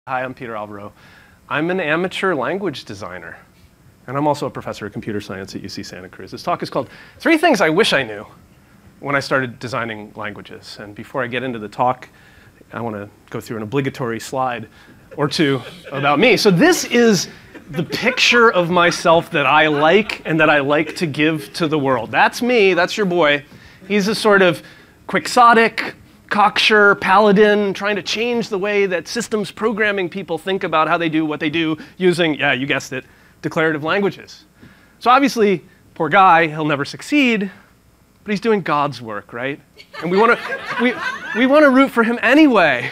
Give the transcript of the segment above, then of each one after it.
Hi, I'm Peter Alvaro. I'm an amateur language designer, and I'm also a professor of computer science at UC Santa Cruz. This talk is called Three Things I Wish I Knew when I started designing languages. And before I get into the talk, I want to go through an obligatory slide or two about me. So this is the picture of myself that I like and that I like to give to the world. That's me, that's your boy. He's a sort of quixotic, cocksure paladin trying to change the way that systems programming people think about how they do what they do using, yeah, you guessed it, declarative languages. So obviously, poor guy, he'll never succeed, but he's doing God's work, right? And we want to root for him anyway,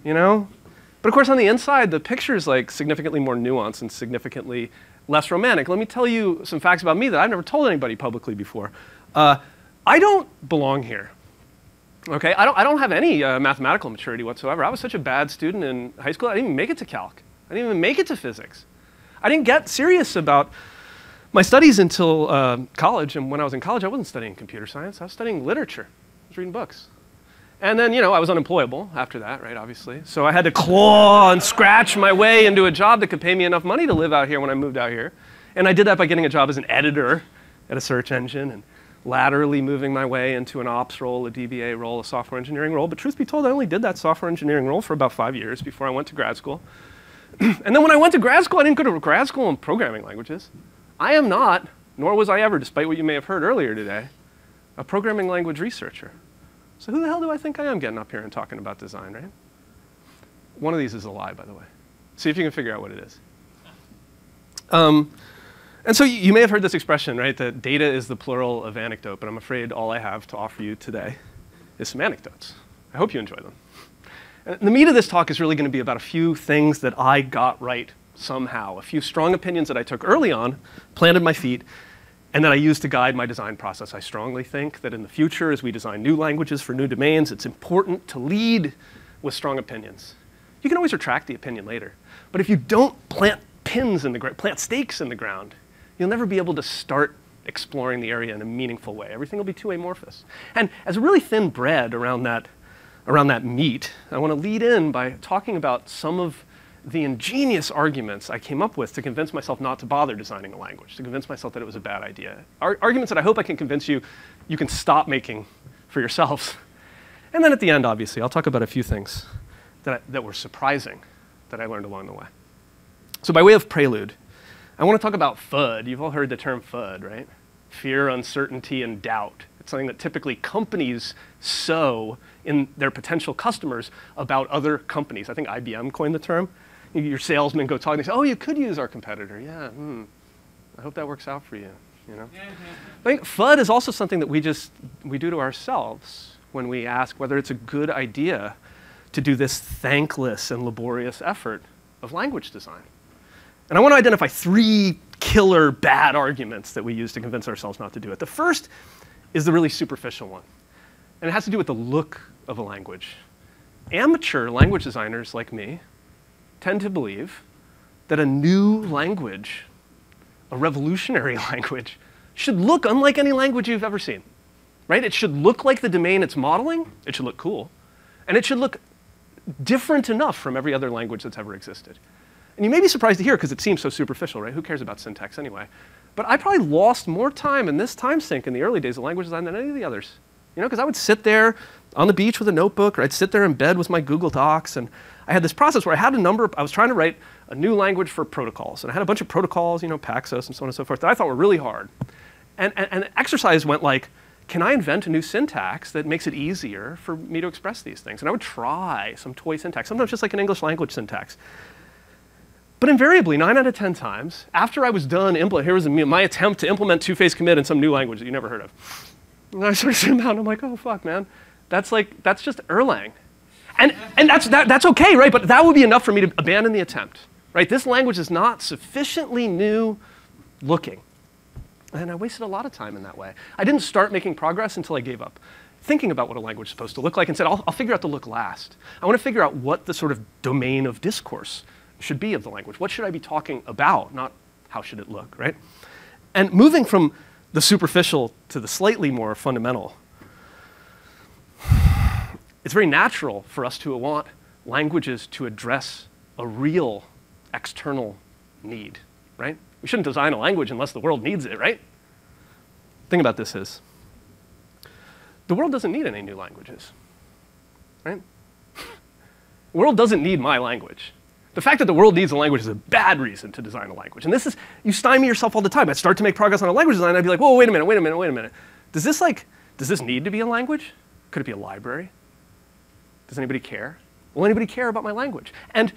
you know? But of course, on the inside, the picture is like significantly more nuanced and significantly less romantic. Let me tell you some facts about me that I've never told anybody publicly before. I don't belong here. Okay, I don't have any mathematical maturity whatsoever. I was such a bad student in high school, I didn't even make it to calc. I didn't even make it to physics. I didn't get serious about my studies until college, and when I was in college, I wasn't studying computer science, I was studying literature. I was reading books. And then, you know, I was unemployable after that, right, obviously. So I had to claw and scratch my way into a job that could pay me enough money to live out here when I moved out here. And I did that by getting a job as an editor at a search engine, and laterally moving my way into an ops role, a DBA role, a software engineering role. But truth be told, I only did that software engineering role for about 5 years before I went to grad school. And then when I went to grad school, I didn't go to grad school in programming languages. I am not, nor was I ever, despite what you may have heard earlier today, a programming language researcher. So who the hell do I think I am getting up here and talking about design, right? One of these is a lie, by the way. See if you can figure out what it is. And so you may have heard this expression, right, that data is the plural of anecdote, but I'm afraid all I have to offer you today is some anecdotes. I hope you enjoy them. And the meat of this talk is really going to be about a few things that I got right somehow, a few strong opinions that I took early on, planted my feet, and that I used to guide my design process. I strongly think that in the future, as we design new languages for new domains, it's important to lead with strong opinions. You can always retract the opinion later, but if you don't plant pins in the ground, plant stakes in the ground, you'll never be able to start exploring the area in a meaningful way. Everything will be too amorphous. And as a really thin bread around that meat, I want to lead in by talking about some of the ingenious arguments I came up with to convince myself not to bother designing a language, to convince myself that it was a bad idea. Arguments that I hope I can convince you you can stop making for yourselves. And then at the end, obviously, I'll talk about a few things that were surprising that I learned along the way. So by way of prelude, I want to talk about FUD. You've all heard the term FUD, right? Fear, uncertainty, and doubt. It's something that typically companies sow in their potential customers about other companies. I think IBM coined the term. Your salesmen go talking, they say, oh, you could use our competitor. Yeah, I hope that works out for you, you know? I think FUD is also something that we do to ourselves when we ask whether it's a good idea to do this thankless and laborious effort of language design. And I want to identify 3 killer bad arguments that we use to convince ourselves not to do it. The first is the really superficial one, and it has to do with the look of a language. Amateur language designers like me tend to believe that a new language, a revolutionary language, should look unlike any language you've ever seen, right? It should look like the domain it's modeling, it should look cool, and it should look different enough from every other language that's ever existed. And you may be surprised to hear, because it seems so superficial, right? Who cares about syntax anyway? But I probably lost more time in this time sink in the early days of language design than any of the others. You know, because I would sit there on the beach with a notebook, or I'd sit there in bed with my Google Docs, and I had this process where I was trying to write a new language for protocols. And I had a bunch of protocols, you know, Paxos and so on and so forth, that I thought were really hard. And the exercise went like, can I invent a new syntax that makes it easier for me to express these things? And I would try some toy syntax, sometimes just like an English language syntax. But invariably, 9 out of 10 times, after I was done, here was my attempt to implement two-phase commit in some new language that you never heard of. And I sort of sit down and I'm like, oh, fuck, man. That's just Erlang. And that's okay, right? But that would be enough for me to abandon the attempt, right? This language is not sufficiently new looking. And I wasted a lot of time in that way. I didn't start making progress until I gave up thinking about what a language is supposed to look like and said, I'll figure out the look last. I want to figure out what the sort of domain of discourse should be of the language. What should I be talking about, not how should it look, right? And moving from the superficial to the slightly more fundamental, it's very natural for us to want languages to address a real external need, right? We shouldn't design a language unless the world needs it, right? The thing about this is, the world doesn't need any new languages, right? The world doesn't need my language. The fact that the world needs a language is a bad reason to design a language. And this is, you stymie yourself all the time. I'd start to make progress on a language design, and I'd be like, whoa, wait a minute. Does this need to be a language? Could it be a library? Does anybody care? Will anybody care about my language? And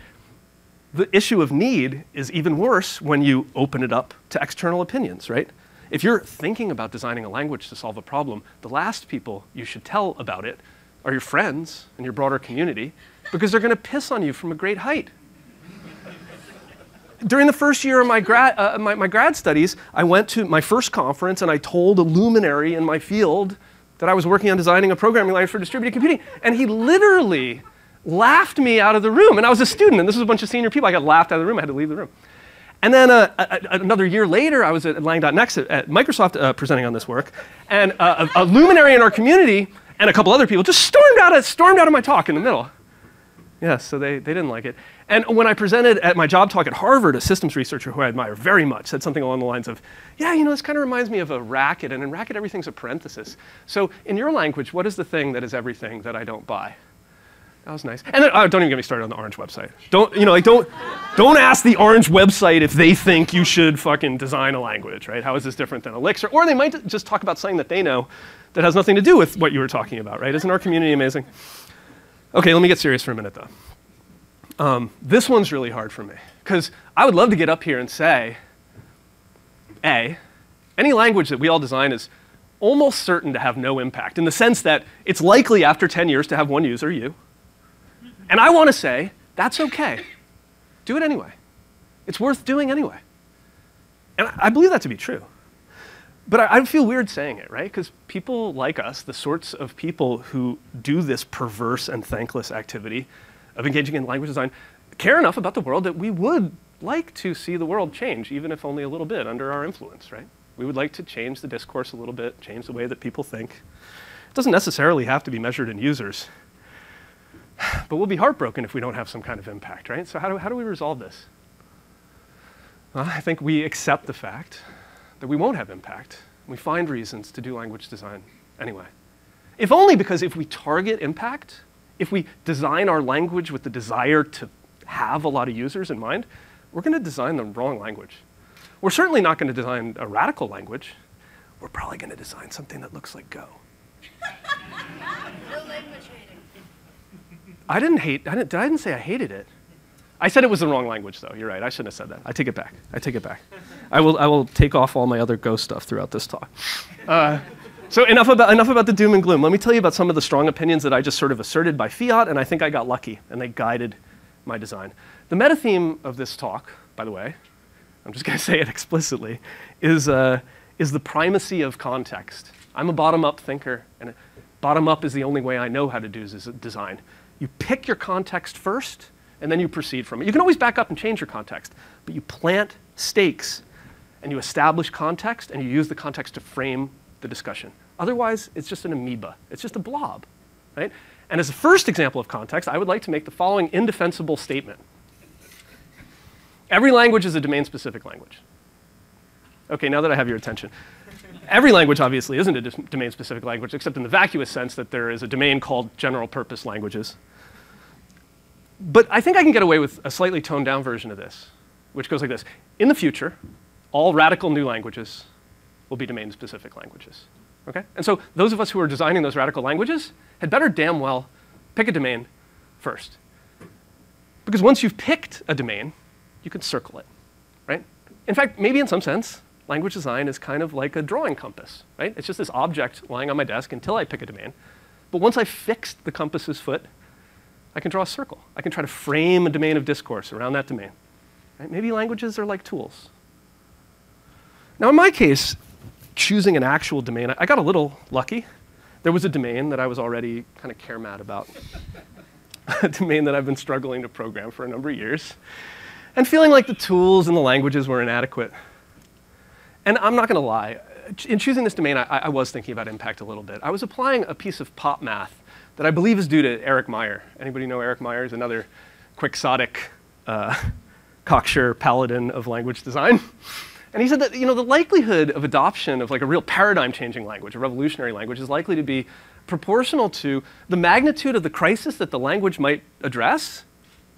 the issue of need is even worse when you open it up to external opinions, right? If you're thinking about designing a language to solve a problem, the last people you should tell about it are your friends and your broader community, because they're going to piss on you from a great height. During the first year of my grad studies, I went to my first conference and I told a luminary in my field that I was working on designing a programming language for distributed computing, and he literally laughed me out of the room. And I was a student, and this was a bunch of senior people. I got laughed out of the room. I had to leave the room. And then another year later, I was at Lang.Next at Microsoft presenting on this work, and a luminary in our community and a couple other people just stormed out of my talk in the middle. Yeah, so they didn't like it. And when I presented at my job talk at Harvard, a systems researcher who I admire very much said something along the lines of, yeah, you know, this kind of reminds me of a racket, and in racket, everything's a parenthesis. So in your language, what is the thing that is everything that I don't buy? That was nice. And then, don't even get me started on the Orange website. Don't ask the Orange website if they think you should fucking design a language, right? How is this different than Elixir? Or they might just talk about something that they know that has nothing to do with what you were talking about, right? Isn't our community amazing? Okay, let me get serious for a minute, though. This one's really hard for me, because I would love to get up here and say, A, any language that we all design is almost certain to have no impact, in the sense that it's likely after 10 years to have one user, you. And I want to say, that's OK. Do it anyway. It's worth doing anyway. And I believe that to be true. But I feel weird saying it, right? Because people like us, the sorts of people who do this perverse and thankless activity of engaging in language design, care enough about the world that we would like to see the world change, even if only a little bit, under our influence, right? We would like to change the discourse a little bit, change the way that people think. It doesn't necessarily have to be measured in users. But we'll be heartbroken if we don't have some kind of impact, right? So how do we resolve this? Well, I think we accept the fact that we won't have impact. We find reasons to do language design anyway. If only because if we target impact, if we design our language with the desire to have a lot of users in mind, we're going to design the wrong language. We're certainly not going to design a radical language. We're probably going to design something that looks like Go. No language hating. I didn't say I hated it. I said it was the wrong language, though. You're right. I shouldn't have said that. I take it back. I take it back. I will take off all my other Go stuff throughout this talk. So enough about the doom and gloom. Let me tell you about some of the strong opinions that I just sort of asserted by fiat, and I think I got lucky, and they guided my design. The meta theme of this talk, by the way, I'm just going to say it explicitly, is the primacy of context. I'm a bottom-up thinker, and bottom-up is the only way I know how to do design. You pick your context first, and then you proceed from it. You can always back up and change your context, but you plant stakes, and you establish context, and you use the context to frame the discussion. Otherwise, it's just an amoeba. It's just a blob, right? And as a first example of context, I would like to make the following indefensible statement. Every language is a domain-specific language. OK, now that I have your attention. Every language, obviously, isn't a domain-specific language, except in the vacuous sense that there is a domain called general-purpose languages. But I think I can get away with a slightly toned-down version of this, which goes like this. In the future, all radical new languages will be domain-specific languages. Okay? And so those of us who are designing those radical languages had better damn well pick a domain first. Because once you've picked a domain, you can circle it, right? In fact, maybe in some sense, language design is kind of like a drawing compass, right? It's just this object lying on my desk until I pick a domain. But once I've fixed the compass's foot, I can draw a circle. I can try to frame a domain of discourse around that domain. Right? Maybe languages are like tools. Now, in my case, choosing an actual domain, I got a little lucky. There was a domain that I was already kind of care mad about, a domain that I've been struggling to program for a number of years, and feeling like the tools and the languages were inadequate. And I'm not going to lie. In choosing this domain, I was thinking about impact a little bit. I was applying a piece of pop math that I believe is due to Eric Meyer. Anybody know Eric Meyer? He's another quixotic, cocksure paladin of language design. And he said that the likelihood of adoption of like a real paradigm-changing language, a revolutionary language, is likely to be proportional to the magnitude of the crisis that the language might address,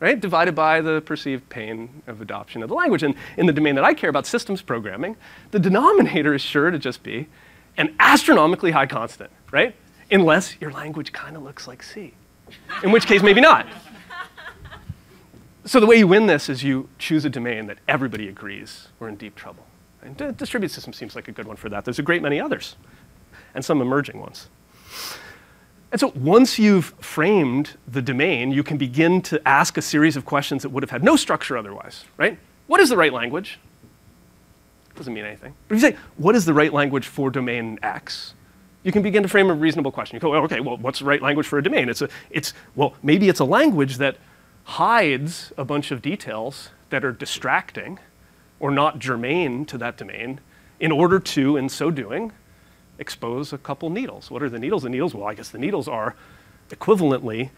right, divided by the perceived pain of adoption of the language. And in the domain that I care about, systems programming, the denominator is sure to just be an astronomically high constant, right? Unless your language kind of looks like C, in which case maybe not. So the way you win this is you choose a domain that everybody agrees we're in deep trouble. And distributed systems seems like a good one for that. There's a great many others, and some emerging ones. And so once you've framed the domain, you can begin to ask a series of questions that would have had no structure otherwise, right? What is the right language? Doesn't mean anything. But if you say, what is the right language for domain X? You can begin to frame a reasonable question. You go, well, okay, well, what's the right language for a domain? Well, maybe it's a language that hides a bunch of details that are distracting or not germane to that domain in order to, in so doing, expose a couple needles. What are the needles? The needles, well, I guess the needles are equivalently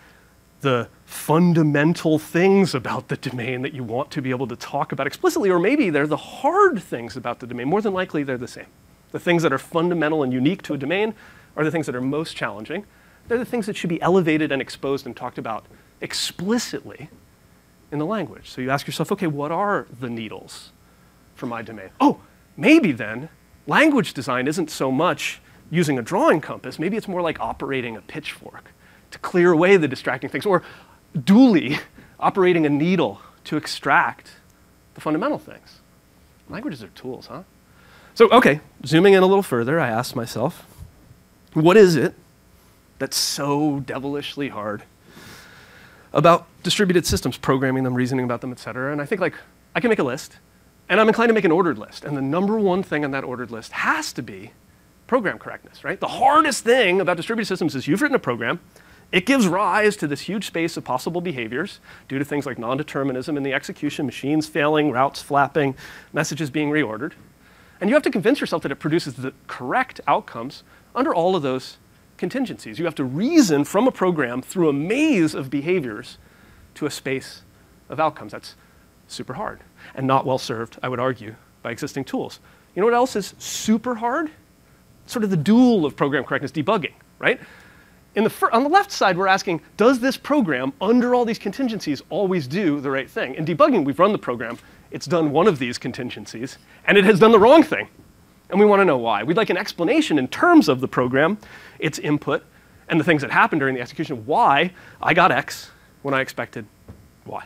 the fundamental things about the domain that you want to be able to talk about explicitly, or maybe they're the hard things about the domain. More than likely, they're the same. The things that are fundamental and unique to a domain are the things that are most challenging. They're the things that should be elevated and exposed and talked about explicitly in the language. So you ask yourself, okay, what are the needles for my domain? Oh, maybe then language design isn't so much using a drawing compass. Maybe it's more like operating a pitchfork to clear away the distracting things, or duly operating a needle to extract the fundamental things. Languages are tools, huh? So, okay, zooming in a little further, I asked myself, what is it that's so devilishly hard about distributed systems, programming them, reasoning about them, et cetera? And I think, like, I can make a list, and I'm inclined to make an ordered list. And the number one thing on that ordered list has to be program correctness, right? The hardest thing about distributed systems is you've written a program. It gives rise to this huge space of possible behaviors due to things like non-determinism in the execution, machines failing, routes flapping, messages being reordered. And you have to convince yourself that it produces the correct outcomes under all of those contingencies. You have to reason from a program through a maze of behaviors to a space of outcomes. That's super hard and not well served, I would argue, by existing tools. You know what else is super hard? Sort of the dual of program correctness, debugging, right? On the left side, we're asking, does this program, under all these contingencies, always do the right thing? In debugging, we've run the program. It's done one of these contingencies, and it has done the wrong thing. And we want to know why. We'd like an explanation in terms of the program, its input, and the things that happened during the execution, why I got X when I expected Y.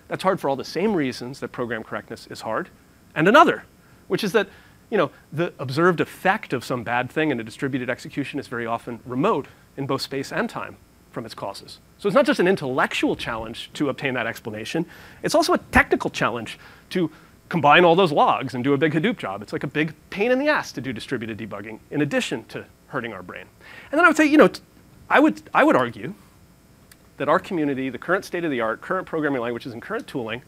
That's hard for all the same reasons that program correctness is hard. And another, which is that the observed effect of some bad thing in a distributed execution is very often remote in both space and time from its causes. So it's not just an intellectual challenge to obtain that explanation. It's also a technical challenge to combine all those logs and do a big Hadoop job. It's like a big pain in the ass to do distributed debugging in addition to hurting our brain. And then I would say, I would argue that our community, the current state of the art, current programming languages, and current tooling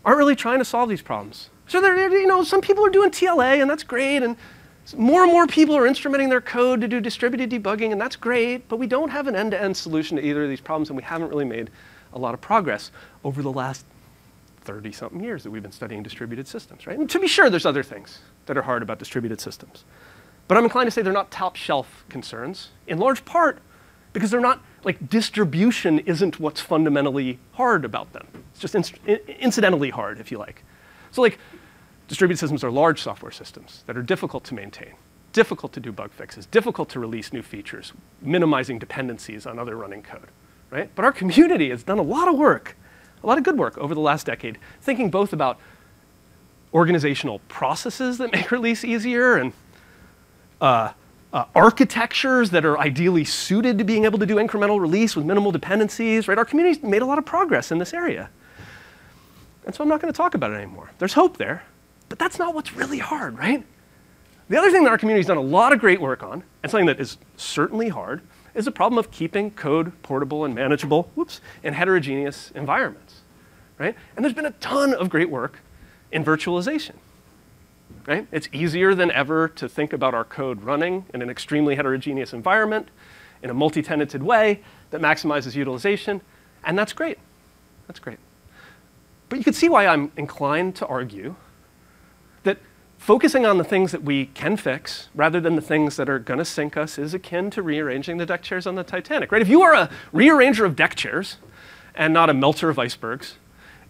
aren't really trying to solve these problems. So some people are doing TLA, and that's great, and more and more people are instrumenting their code to do distributed debugging, and that's great, but we don't have an end-to-end solution to either of these problems, and we haven't really made a lot of progress over the last 30-something years that we've been studying distributed systems, right? And to be sure, there's other things that are hard about distributed systems. But I'm inclined to say they're not top-shelf concerns, in large part because they're not, like, distribution isn't what's fundamentally hard about them. It's just incidentally hard, if you like. So, like, distributed systems are large software systems that are difficult to maintain, difficult to do bug fixes, difficult to release new features, minimizing dependencies on other running code, right? But our community has done a lot of work, a lot of good work over the last decade, thinking both about organizational processes that make release easier and architectures that are ideally suited to being able to do incremental release with minimal dependencies, right? Our community's made a lot of progress in this area. And so I'm not going to talk about it anymore. There's hope there, but that's not what's really hard, right? The other thing that our community's done a lot of great work on, and something that is certainly hard, is the problem of keeping code portable and manageable, in heterogeneous environments, right? And there's been a ton of great work in virtualization, right? It's easier than ever to think about our code running in an extremely heterogeneous environment. in a multi-tenanted way that maximizes utilization, and that's great. That's great. But you can see why I'm inclined to argue that focusing on the things that we can fix rather than the things that are going to sink us is akin to rearranging the deck chairs on the Titanic, right? If you are a rearranger of deck chairs and not a melter of icebergs,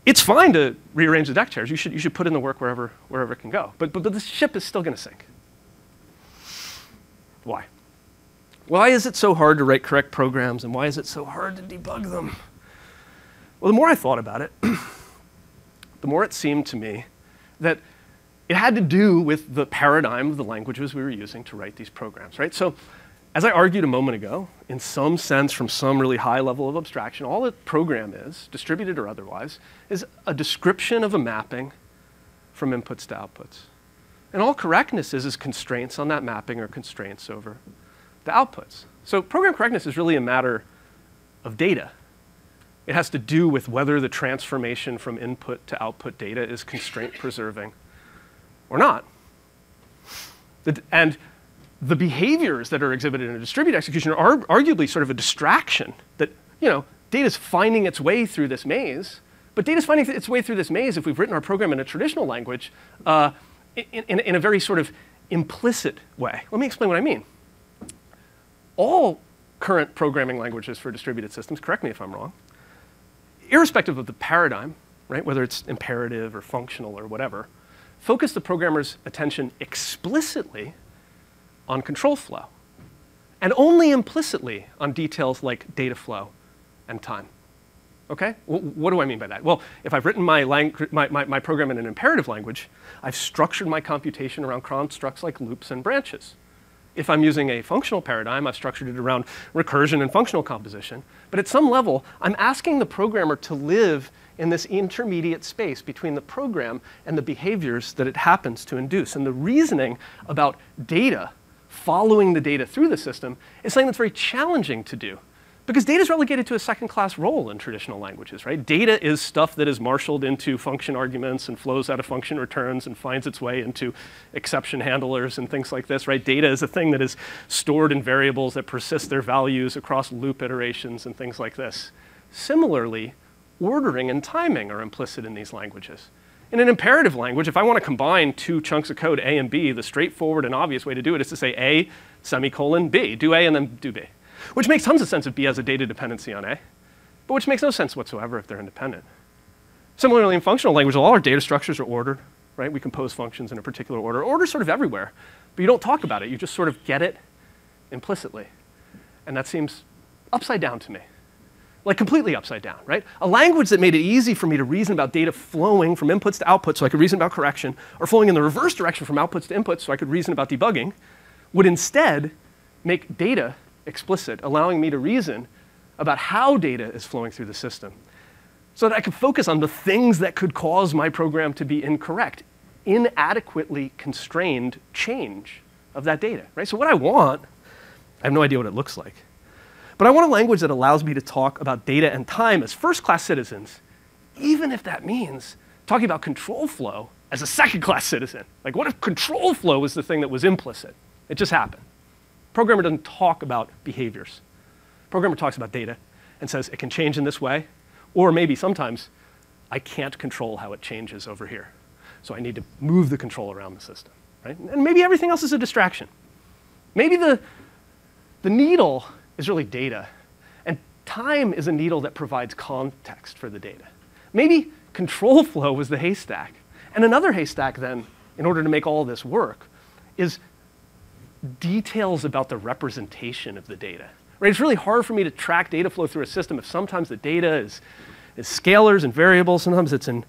it's fine to rearrange the deck chairs. You should put in the work wherever it can go. But the ship is still going to sink. Why? Why is it so hard to write correct programs, and why is it so hard to debug them? Well, the more I thought about it, the more it seemed to me that it had to do with the paradigm of the languages we were using to write these programs, right? So as I argued a moment ago, in some sense, from some really high level of abstraction, all a program is, distributed or otherwise, is a description of a mapping from inputs to outputs. And all correctness is constraints on that mapping or constraints over the outputs. So program correctness is really a matter of data. It has to do with whether the transformation from input to output data is constraint preserving or not. And the behaviors that are exhibited in a distributed execution are arguably sort of a distraction that, data is finding its way through this maze, but data is finding its way through this maze if we've written our program in a traditional language in a very sort of implicit way. Let me explain what I mean. All current programming languages for distributed systems, correct me if I'm wrong, irrespective of the paradigm, right, whether it's imperative or functional or whatever, focus the programmer's attention explicitly on control flow, and only implicitly on details like data flow and time. Okay? What do I mean by that? Well, if I've written my program in an imperative language, I've structured my computation around constructs like loops and branches. If I'm using a functional paradigm, I've structured it around recursion and functional composition. But at some level, I'm asking the programmer to live in this intermediate space between the program and the behaviors that it happens to induce. And the reasoning about data, following the data through the system, is something that's very challenging to do. Because data is relegated to a second-class role in traditional languages, right? Data is stuff that is marshaled into function arguments and flows out of function returns and finds its way into exception handlers and things like this, right? Data is a thing that is stored in variables that persist their values across loop iterations and things like this. Similarly, ordering and timing are implicit in these languages. In an imperative language, if I want to combine two chunks of code, A and B, the straightforward and obvious way to do it is to say A, semicolon, B. Do A and then do B. Which makes tons of sense if B has a data dependency on A, but which makes no sense whatsoever if they're independent. Similarly, in functional language, all our data structures are ordered, right? We compose functions in a particular order. Order's sort of everywhere, but you don't talk about it. You just sort of get it implicitly. And that seems upside down to me. Like completely upside down, right? A language that made it easy for me to reason about data flowing from inputs to outputs so I could reason about correction, or flowing in the reverse direction from outputs to inputs so I could reason about debugging, would instead make data explicit, allowing me to reason about how data is flowing through the system so that I could focus on the things that could cause my program to be incorrect, inadequately constrained change of that data, right? So what I want, I have no idea what it looks like, but I want a language that allows me to talk about data and time as first-class citizens, even if that means talking about control flow as a second-class citizen. Like, what if control flow was the thing that was implicit? It just happened. Programmer doesn't talk about behaviors. Programmer talks about data and says it can change in this way, or maybe sometimes I can't control how it changes over here. So I need to move the control around the system, right? And maybe everything else is a distraction. Maybe the needle is really data, and time is a needle that provides context for the data. Maybe control flow was the haystack, and another haystack then, in order to make all this work, is details about the representation of the data. Right? It's really hard for me to track data flow through a system if sometimes the data is scalars and variables, sometimes it's in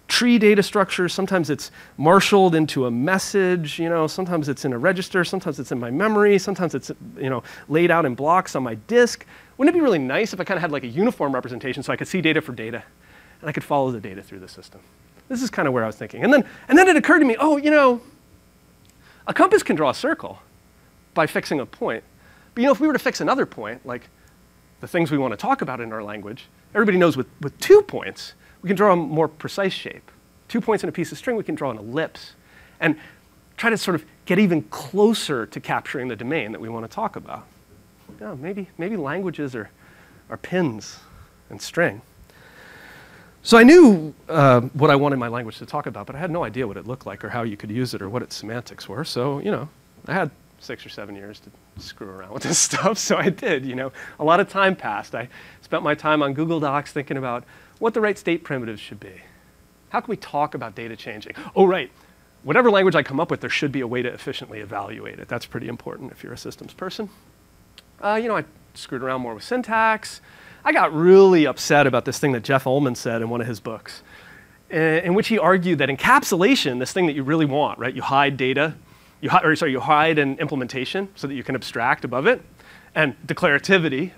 tree data structures, sometimes it's marshaled into a message, sometimes it's in a register, sometimes it's in my memory, sometimes it's laid out in blocks on my disk. Wouldn't it be really nice if I kind of had like a uniform representation so I could see data for data and I could follow the data through the system? This is kind of where I was thinking. And then it occurred to me, a compass can draw a circle by fixing a point. But if we were to fix another point, like the things we want to talk about in our language, everybody knows with 2 points, we can draw a more precise shape. 2 points in a piece of string, we can draw an ellipse and try to sort of get even closer to capturing the domain that we want to talk about. yeah, maybe languages are pins and string. So I knew what I wanted my language to talk about, but I had no idea what it looked like or how you could use it or what its semantics were. So, I had 6 or 7 years to screw around with this stuff, so I did, A lot of time passed. I spent my time on Google Docs thinking about what the right state primitives should be. How can we talk about data changing? Oh, right. Whatever language I come up with, there should be a way to efficiently evaluate it. That's pretty important if you're a systems person. I screwed around more with syntax. I got really upset about this thing that Jeff Ullman said in one of his books, in which he argued that encapsulation, this thing that you really want, right? You hide data, you hide an implementation so that you can abstract above it, and declarativity,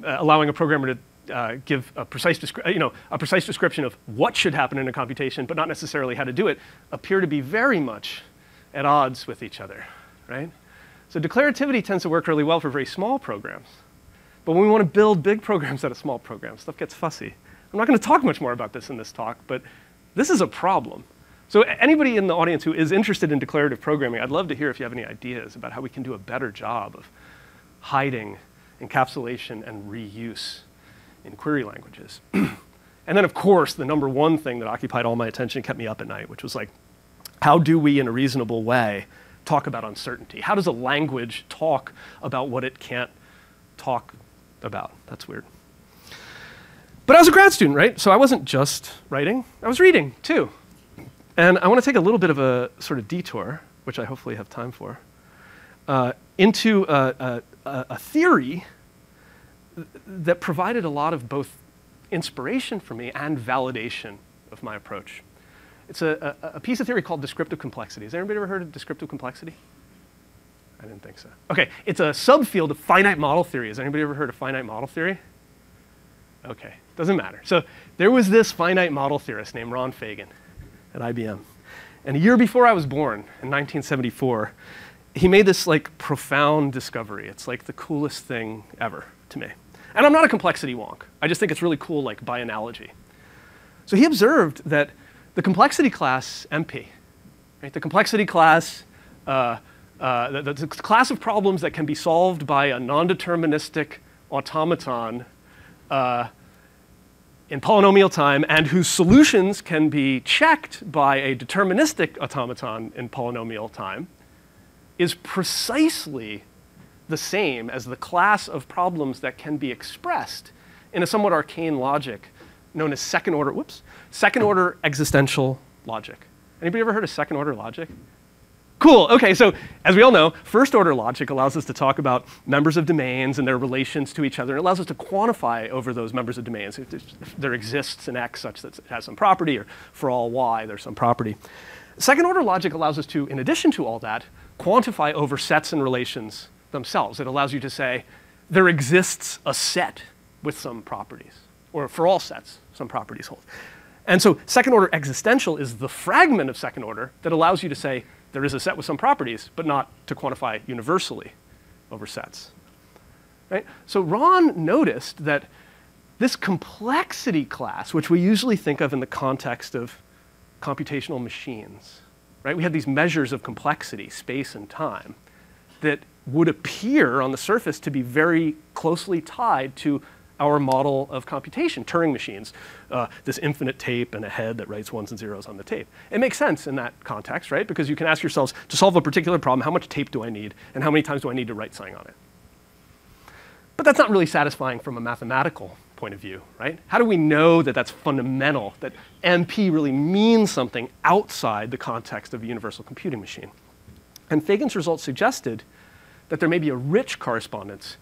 allowing a programmer to give a precise description of what should happen in a computation, but not necessarily how to do it, appear to be very much at odds with each other, right? So declarativity tends to work really well for very small programs. But when we want to build big programs out of small programs, stuff gets fussy. I'm not going to talk much more about this in this talk, but this is a problem. So anybody in the audience who is interested in declarative programming, I'd love to hear if you have any ideas about how we can do a better job of hiding encapsulation and reuse in query languages. And then, of course, the number one thing that occupied all my attention and kept me up at night, which was like, how do we, in a reasonable way, talk about uncertainty? How does a language talk about what it can't talk about? That's weird. But I was a grad student, right? So I wasn't just writing, I was reading too. And I want to take a little bit of a sort of detour, which I hopefully have time for, into a theory that provided a lot of both inspiration for me and validation of my approach. It's a piece of theory called descriptive complexity. Has anybody ever heard of descriptive complexity? I didn't think so. OK, it's a subfield of finite model theory. Has anybody ever heard of finite model theory? OK, doesn't matter. So there was this finite model theorist named Ron Fagan at IBM. And a year before I was born, in 1974, he made this like profound discovery. It's like the coolest thing ever to me. And I'm not a complexity wonk. I just think it's really cool, like by analogy. So he observed that the complexity class MP, right, the complexity class, the class of problems that can be solved by a non-deterministic automaton in polynomial time and whose solutions can be checked by a deterministic automaton in polynomial time, is precisely the same as the class of problems that can be expressed in a somewhat arcane logic known as second order existential logic. Anybody ever heard of second order logic? Cool, OK, so as we all know, first order logic allows us to talk about members of domains and their relations to each other. It allows us to quantify over those members of domains. If there exists an X such that it has some property, or for all Y, there's some property. Second order logic allows us to, in addition to all that, quantify over sets and relations themselves. It allows you to say, there exists a set with some properties, or for all sets, some properties hold. And so second order existential is the fragment of second order that allows you to say, there is a set with some properties, but not to quantify universally over sets. Right? So Ron noticed that this complexity class, which we usually think of in the context of computational machines, right? We have these measures of complexity, space and time, that would appear on the surface to be very closely tied to our model of computation, Turing machines, this infinite tape and a head that writes ones and zeros on the tape. It makes sense in that context, right? Because you can ask yourselves, to solve a particular problem, how much tape do I need, and how many times do I need to write something on it? But that's not really satisfying from a mathematical point of view, right? How do we know that that's fundamental, that MP really means something outside the context of a universal computing machine? And Fagan's results suggested that there may be a rich correspondence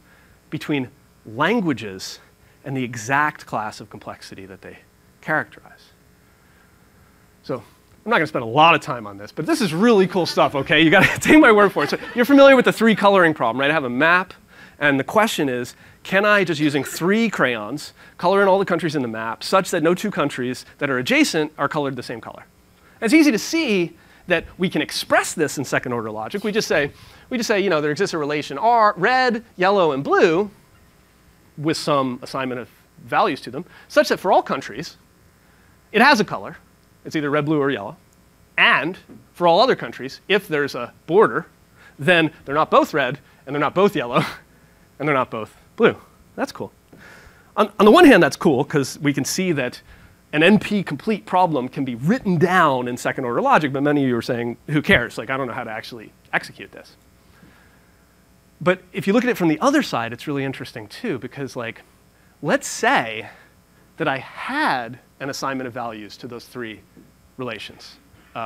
between languages and the exact class of complexity that they characterize. So I'm not going to spend a lot of time on this, but this is really cool stuff, OK? You got to take my word for it. So you're familiar with the 3 coloring problem, right? I have a map, and the question is, can I, just using 3 crayons, color in all the countries in the map such that no 2 countries that are adjacent are colored the same color? And it's easy to see that we can express this in second order logic. We just say, there exists a relation R, red, yellow, and blue, with some assignment of values to them, such that for all countries, it has a color. It's either red, blue, or yellow. And for all other countries, if there's a border, then they're not both red, and they're not both yellow, and they're not both blue. That's cool. On the one hand, that's cool, because we can see that an NP-complete problem can be written down in second-order logic, but many of you are saying, who cares? Like, I don't know how to actually execute this. But if you look at it from the other side, it's really interesting, too, because, like, let's say that I had an assignment of values to those three relations,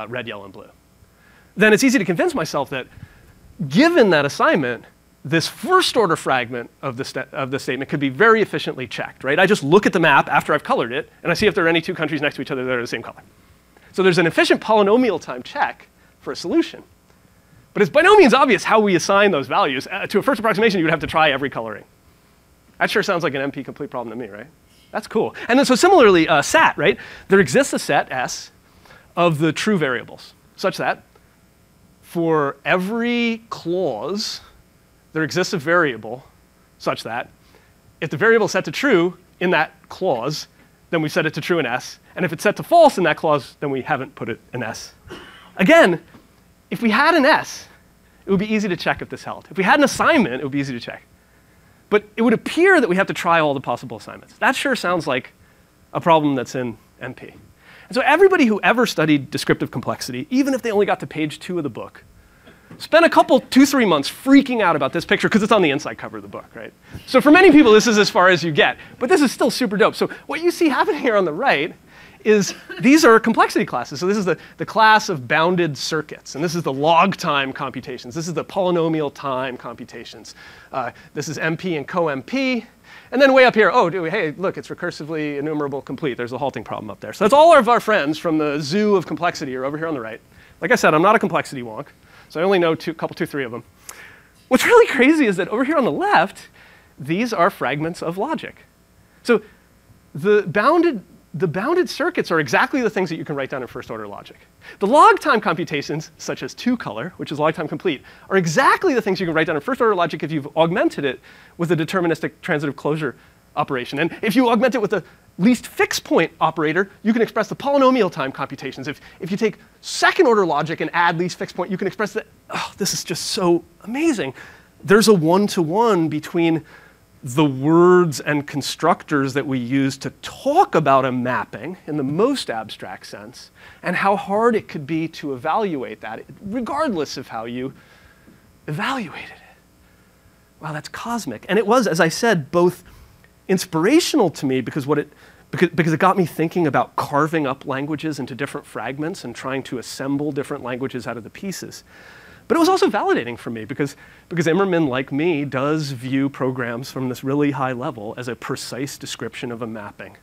red, yellow, and blue. Then it's easy to convince myself that, given that assignment, this first-order fragment of the statement could be very efficiently checked, right? I just look at the map after I've colored it, and I see if there are any two countries next to each other that are the same color. So there's an efficient polynomial time check for a solution. But it's by no means obvious how we assign those values. To a first approximation, you would have to try every coloring. That sure sounds like an NP-complete problem to me, right? That's cool. And then so similarly, SAT, right? There exists a set S of the true variables, such that for every clause, there exists a variable such that if the variable is set to true in that clause, then we set it to true in S. And if it's set to false in that clause, then we haven't put it in S. Again, if we had an S, it would be easy to check if this held. If we had an assignment, it would be easy to check. But it would appear that we have to try all the possible assignments. That sure sounds like a problem that's in NP. And so everybody who ever studied descriptive complexity, even if they only got to page 2 of the book, spent a couple, 2-3 months freaking out about this picture because it's on the inside cover of the book, right? So for many people, this is as far as you get. But this is still super dope. So what you see happening here on the right is these are complexity classes. So this is the class of bounded circuits. And this is the log time computations. This is the polynomial time computations. This is MP and co-MP. And then way up here, oh, hey, look, it's recursively enumerable complete. There's a halting problem up there. So that's all of our friends from the zoo of complexity are over here on the right. Like I said, I'm not a complexity wonk. So I only know 3 of them. What's really crazy is that over here on the left, these are fragments of logic. So the bounded circuits are exactly the things that you can write down in first-order logic. The log time computations, such as 2-color, which is log time complete, are exactly the things you can write down in first-order logic if you've augmented it with a deterministic transitive closure operation. And if you augment it with a least fixed point operator, you can express the polynomial time computations. If you take second-order logic and add least fixed point, you can express that. Oh, this is just so amazing. There's a one-to-one between the words and constructors that we use to talk about a mapping in the most abstract sense, and how hard it could be to evaluate that, regardless of how you evaluated it. Wow, that's cosmic. And it was, as I said, both inspirational to me because it got me thinking about carving up languages into different fragments and trying to assemble different languages out of the pieces. But it was also validating for me because Immerman, like me, does view programs from this really high level as a precise description of a mapping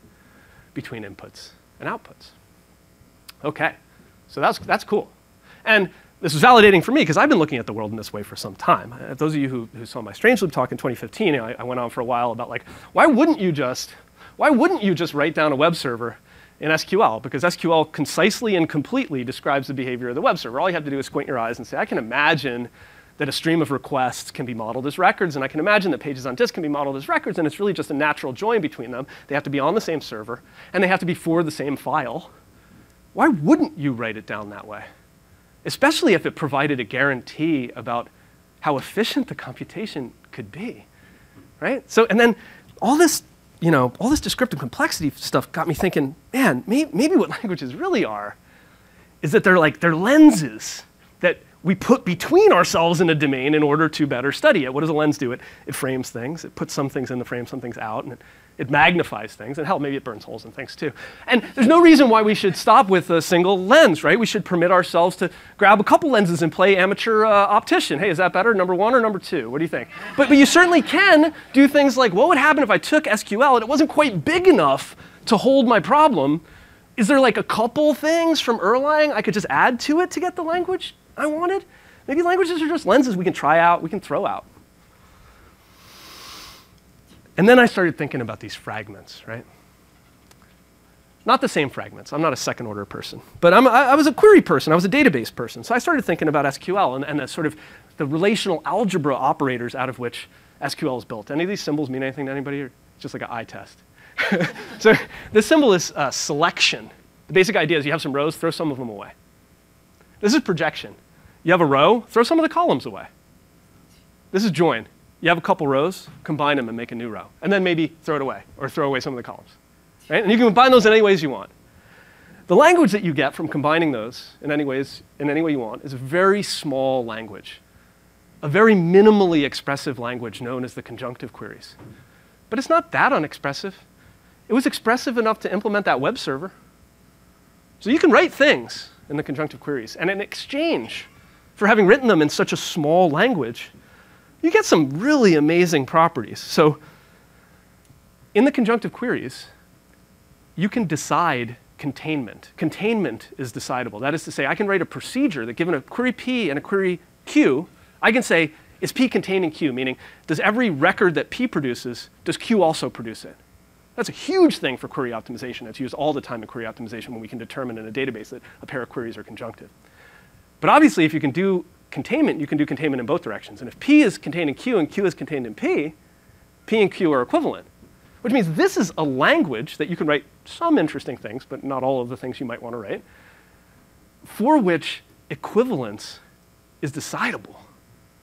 between inputs and outputs. OK, so that's cool. And this was validating for me because I've been looking at the world in this way for some time. Those of you who saw my Strange Loop talk in 2015, I went on for a while about like, why wouldn't you just write down a web server in SQL? Because SQL concisely and completely describes the behavior of the web server. All you have to do is squint your eyes and say, I can imagine that a stream of requests can be modeled as records, and I can imagine that pages on disk can be modeled as records, and it's really just a natural join between them. They have to be on the same server, and they have to be for the same file. Why wouldn't you write it down that way? Especially if it provided a guarantee about how efficient the computation could be, right? So, and then all this descriptive complexity stuff got me thinking, man, maybe what languages really are is that they're lenses that we put between ourselves and a domain in order to better study it. What does a lens do? It frames things. It puts some things in the frame, some things out, and it magnifies things. And hell, maybe it burns holes in things too. And there's no reason why we should stop with a single lens, right? We should permit ourselves to grab a couple lenses and play amateur optician. Hey, is that better, number 1 or number 2? What do you think? But you certainly can do things like, what would happen if I took SQL and it wasn't quite big enough to hold my problem? Is there like a couple things from Erlang I could just add to it to get the language I wanted? Maybe languages are just lenses we can try out, we can throw out. And then I started thinking about these fragments, right? Not the same fragments. I'm not a second-order person. But I was a query person. I was a database person. So I started thinking about SQL and the sort of the relational algebra operators out of which SQL is built. Any of these symbols mean anything to anybody? Or it's just like an eye test? So the symbol is selection. The basic idea is you have some rows, throw some of them away. This is projection. You have a row, throw some of the columns away. This is join. You have a couple rows, combine them and make a new row. And then maybe throw it away, or throw away some of the columns. Right? And you can combine those in any ways you want. The language that you get from combining those in any way you want is a very small language, a very minimally expressive language known as the conjunctive queries. But it's not that unexpressive. It was expressive enough to implement that web server. So you can write things in the conjunctive queries, and in exchange for having written them in such a small language, you get some really amazing properties. So in the conjunctive queries, you can decide containment. Containment is decidable. That is to say, I can write a procedure that given a query P and a query Q, I can say, is P contained in Q? Meaning, does every record that P produces, does Q also produce it? That's a huge thing for query optimization. It's used all the time in query optimization when we can determine in a database that a pair of queries are conjunctive. But obviously, if you can do containment, you can do containment in both directions. And if P is contained in Q and Q is contained in P and Q are equivalent, which means this is a language that you can write some interesting things, but not all of the things you might want to write, for which equivalence is decidable.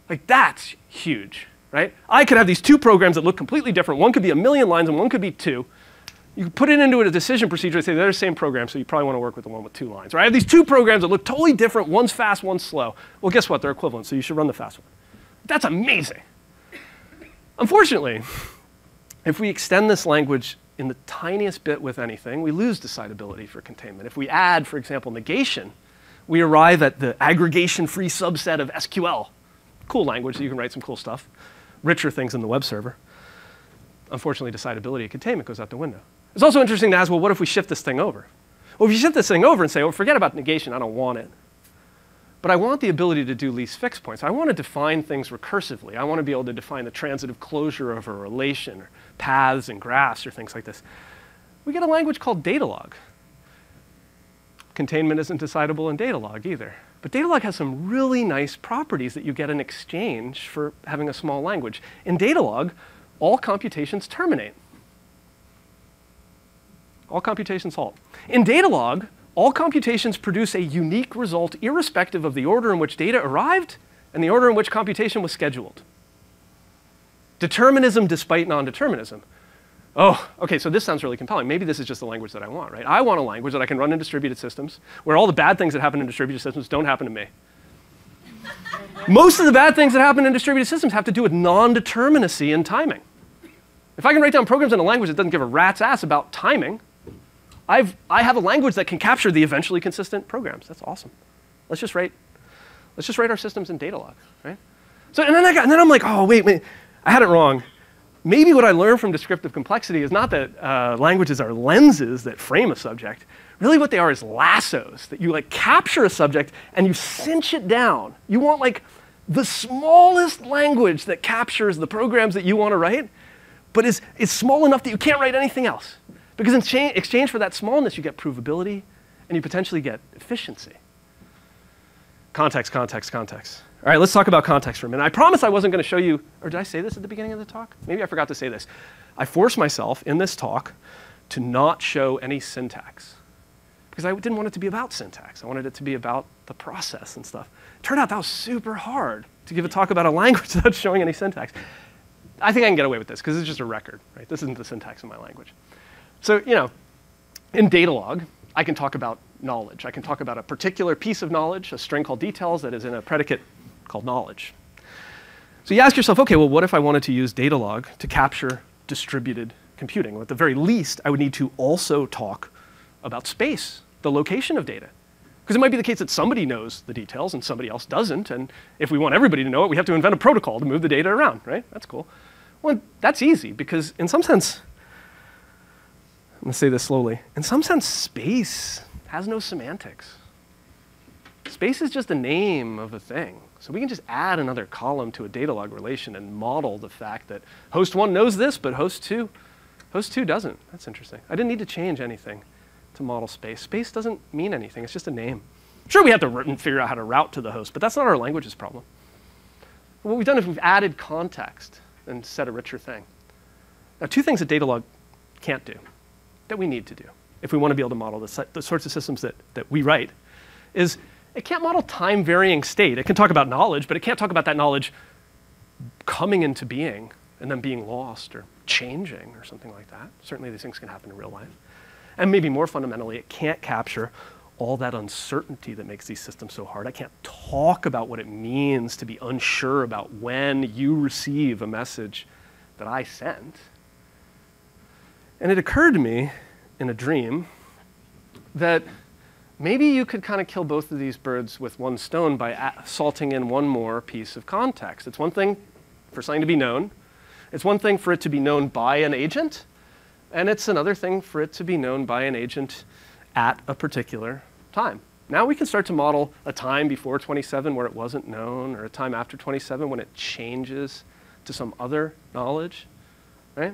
Like, that's huge, right? I could have these two programs that look completely different. One could be 1,000,000 lines and one could be 2. You can put it into a decision procedure and say they're the same program, so you probably want to work with the one with 2 lines. Right? I have these 2 programs that look totally different. One's fast, one's slow. Well, guess what? They're equivalent, so you should run the fast one. That's amazing. Unfortunately, if we extend this language in the tiniest bit with anything, we lose decidability for containment. If we add, for example, negation, we arrive at the aggregation-free subset of SQL. Cool language, so you can write some cool stuff. Richer things in the web server. Unfortunately, decidability and containment goes out the window. It's also interesting to ask, well, what if we shift this thing over? Well, if you shift this thing over and say, well, forget about negation, I don't want it. But I want the ability to do least fixed points. I want to define things recursively. I want to be able to define the transitive closure of a relation, or paths and graphs, or things like this. We get a language called Datalog. Containment isn't decidable in Datalog either. But Datalog has some really nice properties that you get in exchange for having a small language. In Datalog, all computations terminate. All computations halt. In Datalog, all computations produce a unique result irrespective of the order in which data arrived and the order in which computation was scheduled. Determinism despite non-determinism. Oh, OK, so this sounds really compelling. Maybe this is just the language that I want, right? I want a language that I can run in distributed systems where all the bad things that happen in distributed systems don't happen to me. Most of the bad things that happen in distributed systems have to do with non-determinacy and timing. If I can write down programs in a language that doesn't give a rat's ass about timing, I have a language that can capture the eventually consistent programs. That's awesome. Let's just write our systems in Datalog, right? So and then I'm like, oh wait, I had it wrong. Maybe what I learned from descriptive complexity is not that languages are lenses that frame a subject. Really what they are is lassos, that you like capture a subject and you cinch it down. You want like the smallest language that captures the programs that you want to write, but is small enough that you can't write anything else. Because in exchange for that smallness, you get provability and you potentially get efficiency. Context, context, context. All right, let's talk about context for a minute. I promised I wasn't going to show you, or did I say this at the beginning of the talk? Maybe I forgot to say this. I forced myself in this talk to not show any syntax because I didn't want it to be about syntax. I wanted it to be about the process and stuff. It turned out that was super hard to give a talk about a language without showing any syntax. I think I can get away with this because it's just a record, right? This isn't the syntax of my language. So, you know, in Datalog, I can talk about knowledge. I can talk about a particular piece of knowledge, a string called details that is in a predicate called knowledge. So you ask yourself, OK, well, what if I wanted to use Datalog to capture distributed computing? Well, at the very least, I would need to also talk about space, the location of data. Because it might be the case that somebody knows the details and somebody else doesn't. And if we want everybody to know it, we have to invent a protocol to move the data around, right? That's cool. Well, that's easy because in some sense, I'm going to say this slowly. In some sense, space has no semantics. Space is just a name of a thing. So we can just add another column to a Datalog relation and model the fact that host 1 knows this, but host 2 doesn't. That's interesting. I didn't need to change anything to model space. Space doesn't mean anything. It's just a name. Sure, we have to figure out how to route to the host, but that's not our language's problem. What we've done is we've added context and set a richer thing. Now, 2 things that Datalog can't do that we need to do if we want to be able to model the sorts of systems that we write is it can't model time-varying state. It can talk about knowledge, but it can't talk about that knowledge coming into being and then being lost or changing or something like that. Certainly these things can happen in real life. And maybe more fundamentally, it can't capture all that uncertainty that makes these systems so hard. I can't talk about what it means to be unsure about when you receive a message that I sent. And it occurred to me in a dream that maybe you could kind of kill both of these birds with one stone by salting in one more piece of context. It's one thing for something to be known. It's one thing for it to be known by an agent. And it's another thing for it to be known by an agent at a particular time. Now we can start to model a time before 27 where it wasn't known, or a time after 27 when it changes to some other knowledge, right?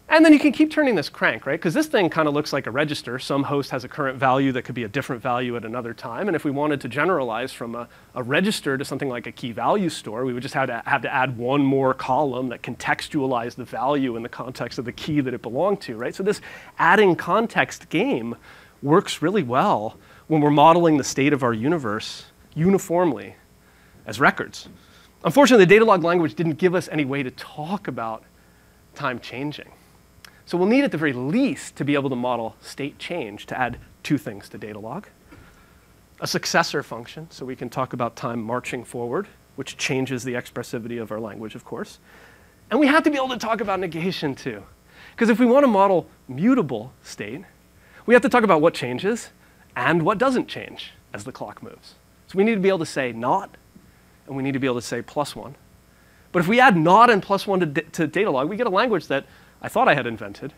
And then you can keep turning this crank, right? Because this thing kind of looks like a register. Some host has a current value that could be a different value at another time. And if we wanted to generalize from a register to something like a key value store, we would just have to add one more column that contextualized the value in the context of the key that it belonged to, right? So this adding context game works really well when we're modeling the state of our universe uniformly as records. Unfortunately, the Datalog language didn't give us any way to talk about time changing. So we'll need at the very least to be able to model state change to add two things to Datalog. A successor function, so we can talk about time marching forward, which changes the expressivity of our language, of course. And we have to be able to talk about negation, too. Because if we want to model mutable state, we have to talk about what changes and what doesn't change as the clock moves. So we need to be able to say not, and we need to be able to say +1. But if we add not and +1 to Datalog, we get a language that I thought I had invented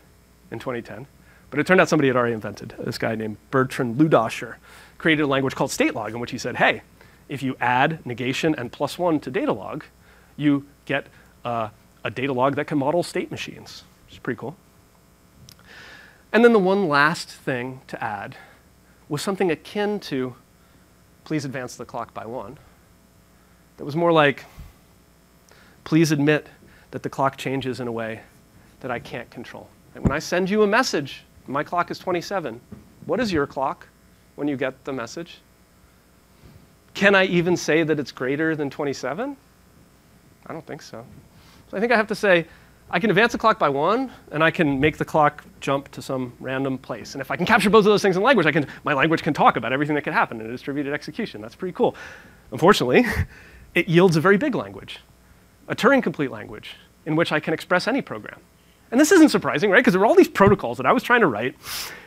in 2010, but it turned out somebody had already invented. This guy named Bertrand Ludascher created a language called statelog in which he said, hey, if you add negation and +1 to Datalog, you get a Datalog that can model state machines, which is pretty cool. And then the one last thing to add was something akin to please advance the clock by 1. That was more like, please admit that the clock changes in a way that I can't control. And when I send you a message, my clock is 27. What is your clock when you get the message? Can I even say that it's greater than 27? I don't think so. So I think I have to say, I can advance the clock by 1, and I can make the clock jump to some random place. And if I can capture both of those things in language, my language can talk about everything that can happen in a distributed execution. That's pretty cool. Unfortunately, it yields a very big language, a Turing-complete language, in which I can express any program. And this isn't surprising, right? Because there were all these protocols that I was trying to write,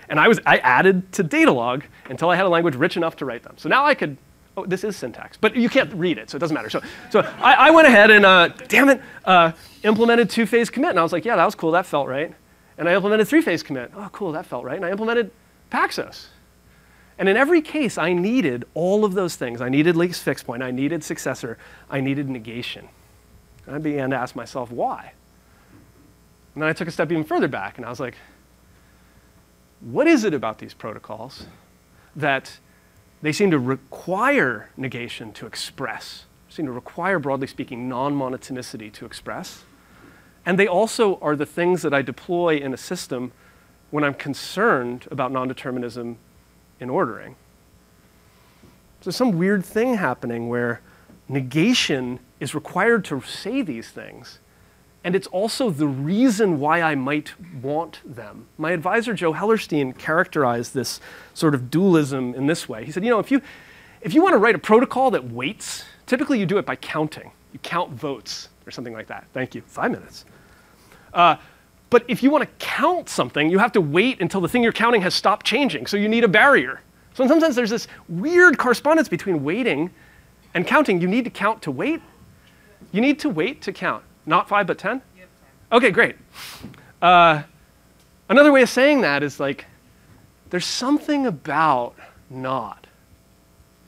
and I added to Datalog until I had a language rich enough to write them. So now I could, oh, this is syntax, but you can't read it, so it doesn't matter. So I went ahead and, implemented two-phase commit. And I was like, yeah, that was cool, that felt right. And I implemented three-phase commit. Oh, cool, that felt right. And I implemented Paxos. And in every case, I needed all of those things. I needed least fixed point, I needed successor, I needed negation. And I began to ask myself, why? And then I took a step even further back, and I was like, what is it about these protocols that they seem to require negation to express, seem to require, broadly speaking, non-monotonicity to express? And they also are the things that I deploy in a system when I'm concerned about non-determinism in ordering. So some weird thing happening where negation is required to say these things, and it's also the reason why I might want them. My advisor, Joe Hellerstein, characterized this sort of dualism in this way. He said, you know, if you want to write a protocol that waits, typically you do it by counting. You count votes or something like that. Thank you, 5 minutes. But if you want to count something, you have to wait until the thing you're counting has stopped changing, so you need a barrier. So in some sense, there's this weird correspondence between waiting and counting. You need to count to wait. You need to wait to count. Not 5, but 10? Yep, 10. OK, great. Another way of saying that is like, there's something about not,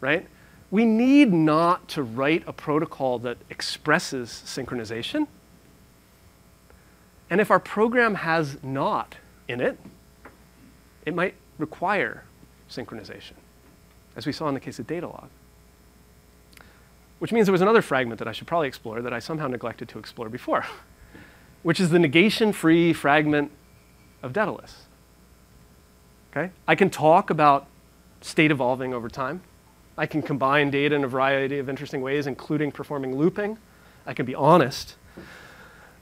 right? We need not to write a protocol that expresses synchronization. And if our program has not in it, it might require synchronization, as we saw in the case of Datalog. Which means there was another fragment that I should probably explore that I somehow neglected to explore before, which is the negation-free fragment of Daedalus. Okay? I can talk about state evolving over time. I can combine data in a variety of interesting ways, including performing looping. I can be honest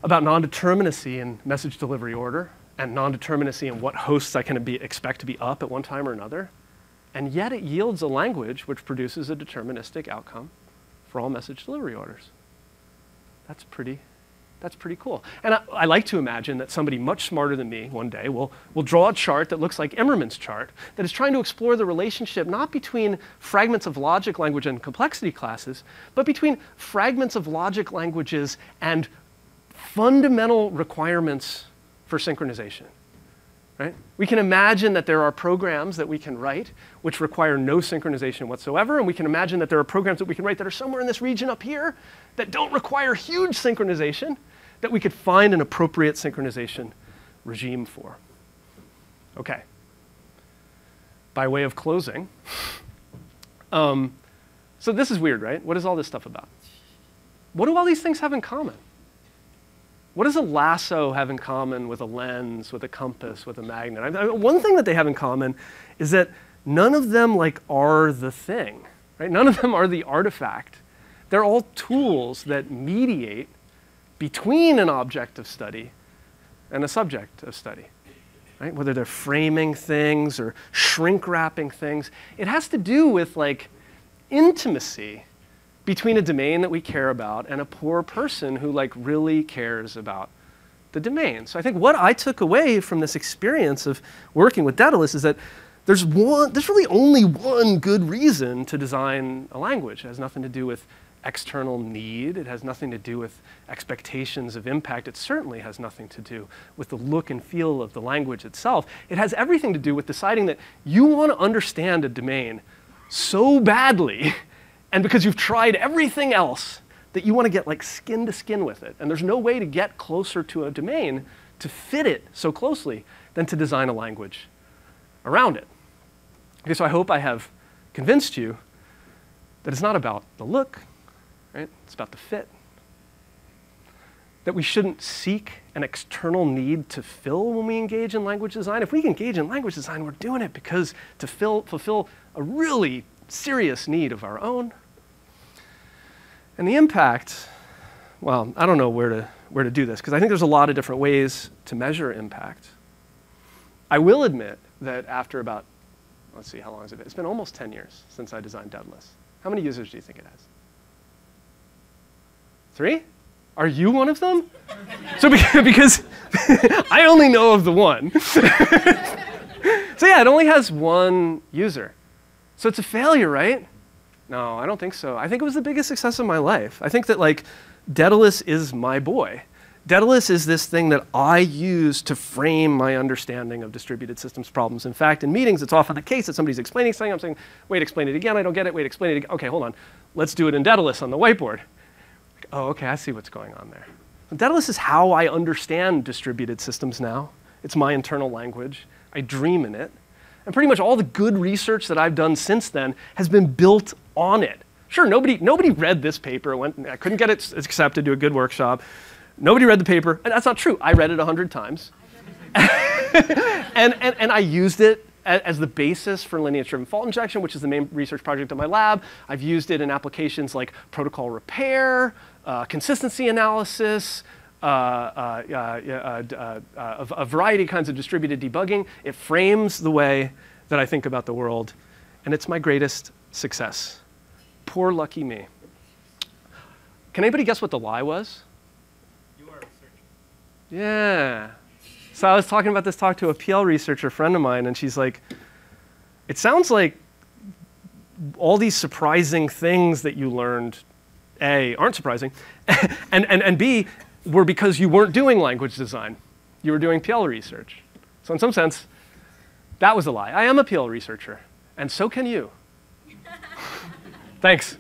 about non-determinacy in message delivery order and non-determinacy in what hosts I can expect to be up at one time or another. And yet it yields a language which produces a deterministic outcome for all message delivery orders. That's pretty cool. And I like to imagine that somebody much smarter than me one day will draw a chart that looks like Immerman's chart that is trying to explore the relationship not between fragments of logic language and complexity classes, but between fragments of logic languages and fundamental requirements for synchronization. Right? We can imagine that there are programs that we can write which require no synchronization whatsoever, and we can imagine that there are programs that we can write that are somewhere in this region up here that don't require huge synchronization, that we could find an appropriate synchronization regime for. Okay. By way of closing, so this is weird, right? What is all this stuff about? What do all these things have in common? What does a lasso have in common with a lens, with a compass, with a magnet? One thing that they have in common is that none of them are the thing, right? None of them are the artifact. They're all tools that mediate between an object of study and a subject of study, right? Whether they're framing things or shrink wrapping things, it has to do with intimacy between a domain that we care about and a poor person who really cares about the domain. So I think what I took away from this experience of working with Daedalus is that there's really only one good reason to design a language. It has nothing to do with external need. It has nothing to do with expectations of impact. It certainly has nothing to do with the look and feel of the language itself. It has everything to do with deciding that you want to understand a domain so badly, and because you've tried everything else, that you want to get skin to skin with it. And there's no way to get closer to a domain to fit it so closely than to design a language around it. Okay, so I hope I have convinced you that it's not about the look, right? It's about the fit. That we shouldn't seek an external need to fill when we engage in language design. If we engage in language design, we're doing it because to fulfill a really serious need of our own. And the impact, well, I don't know where to do this, because I think there's a lot of different ways to measure impact. I will admit that after about, let's see, how long has it been? It's been almost 10 years since I designed Daedalus. How many users do you think it has? 3? Are you one of them? So because I only know of the one. So yeah, it only has 1 user. So it's a failure, right? No, I don't think so. I think it was the biggest success of my life. I think that Daedalus is my boy. Daedalus is this thing that I use to frame my understanding of distributed systems problems. In fact, in meetings, it's often the case that somebody's explaining something. I'm saying, wait, explain it again. I don't get it. Wait, explain it again. OK, hold on. Let's do it in Daedalus on the whiteboard. Oh, OK, I see what's going on there. Daedalus is how I understand distributed systems now. It's my internal language. I dream in it. And pretty much all the good research that I've done since then has been built on it. Sure, nobody read this paper. I couldn't get it accepted to a good workshop. Nobody read the paper. And that's not true. I read it 100 times. and I used it as the basis for lineage-driven fault injection, which is the main research project of my lab. I've used it in applications like protocol repair, consistency analysis, a variety of kinds of distributed debugging. It frames the way that I think about the world, and it's my greatest success. Poor lucky me. Can anybody guess what the lie was? You are a researcher. Yeah. So I was talking about this talk to a PL researcher friend of mine, and she's like, it sounds like all these surprising things that you learned, A, aren't surprising, and B, were because you weren't doing language design. You were doing PL research. So in some sense, that was a lie. I am a PL researcher, and so can you. Thanks.